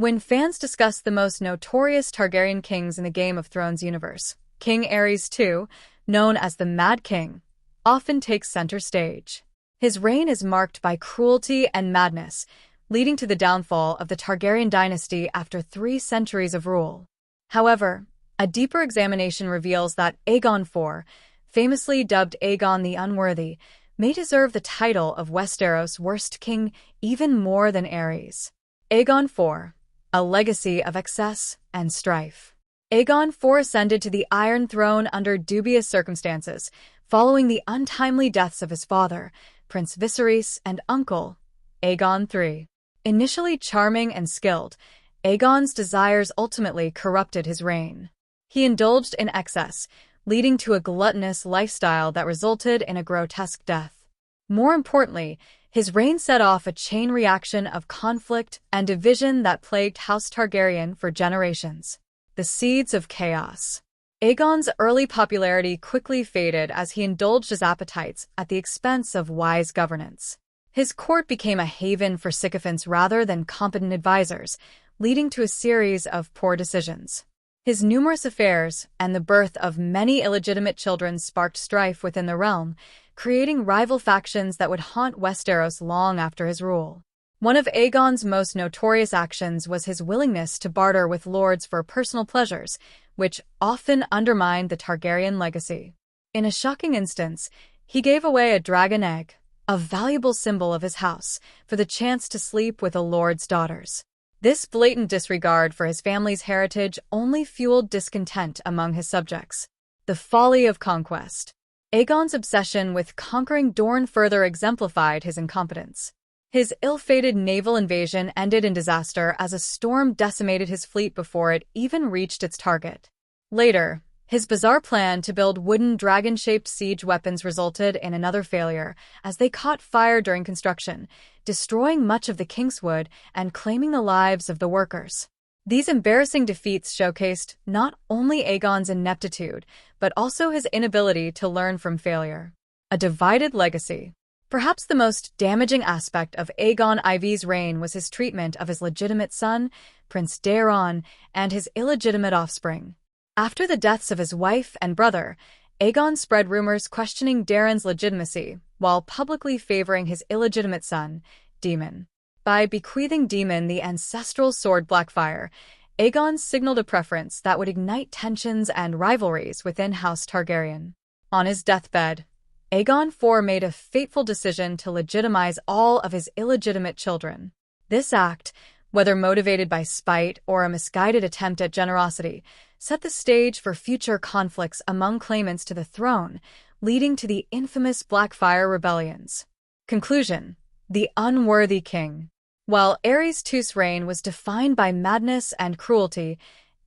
When fans discuss the most notorious Targaryen kings in the Game of Thrones universe, King Aerys II, known as the Mad King, often takes center stage. His reign is marked by cruelty and madness, leading to the downfall of the Targaryen dynasty after 3 centuries of rule. However, a deeper examination reveals that Aegon IV, famously dubbed Aegon the Unworthy, may deserve the title of Westeros' worst king even more than Aerys. Aegon IV, a legacy of excess and strife. Aegon IV ascended to the Iron Throne under dubious circumstances, following the untimely deaths of his father, Prince Viserys, and uncle, Aegon III. Initially charming and skilled, Aegon's desires ultimately corrupted his reign. He indulged in excess, leading to a gluttonous lifestyle that resulted in a grotesque death. More importantly, his reign set off a chain reaction of conflict and division that plagued House Targaryen for generations. The seeds of chaos. Aegon's early popularity quickly faded as he indulged his appetites at the expense of wise governance. His court became a haven for sycophants rather than competent advisors, leading to a series of poor decisions. His numerous affairs and the birth of many illegitimate children sparked strife within the realm, creating rival factions that would haunt Westeros long after his rule. One of Aegon's most notorious actions was his willingness to barter with lords for personal pleasures, which often undermined the Targaryen legacy. In a shocking instance, he gave away a dragon egg, a valuable symbol of his house, for the chance to sleep with a lord's daughters. This blatant disregard for his family's heritage only fueled discontent among his subjects. The folly of conquest. Aegon's obsession with conquering Dorne further exemplified his incompetence. His ill-fated naval invasion ended in disaster as a storm decimated his fleet before it even reached its target. Later, his bizarre plan to build wooden dragon-shaped siege weapons resulted in another failure, as they caught fire during construction, destroying much of the Kingswood and claiming the lives of the workers. These embarrassing defeats showcased not only Aegon's ineptitude, but also his inability to learn from failure. A divided legacy. Perhaps the most damaging aspect of Aegon IV's reign was his treatment of his legitimate son, Prince Daeron, and his illegitimate offspring. After the deaths of his wife and brother, Aegon spread rumors questioning Daeron's legitimacy, while publicly favoring his illegitimate son, Daemon. By bequeathing Daemon the ancestral sword Blackfyre, Aegon signaled a preference that would ignite tensions and rivalries within House Targaryen. On his deathbed, Aegon IV made a fateful decision to legitimize all of his illegitimate children. This act, whether motivated by spite or a misguided attempt at generosity, set the stage for future conflicts among claimants to the throne, leading to the infamous Blackfyre rebellions. Conclusion: the unworthy king. While Aerys II's reign was defined by madness and cruelty,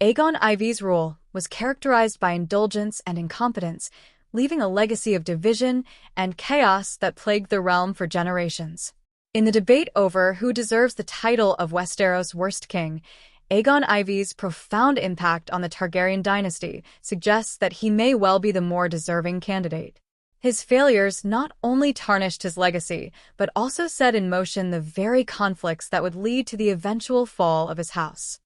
Aegon IV's rule was characterized by indulgence and incompetence, leaving a legacy of division and chaos that plagued the realm for generations. In the debate over who deserves the title of Westeros' worst king, Aegon IV's profound impact on the Targaryen dynasty suggests that he may well be the more deserving candidate. His failures not only tarnished his legacy, but also set in motion the very conflicts that would lead to the eventual fall of his house.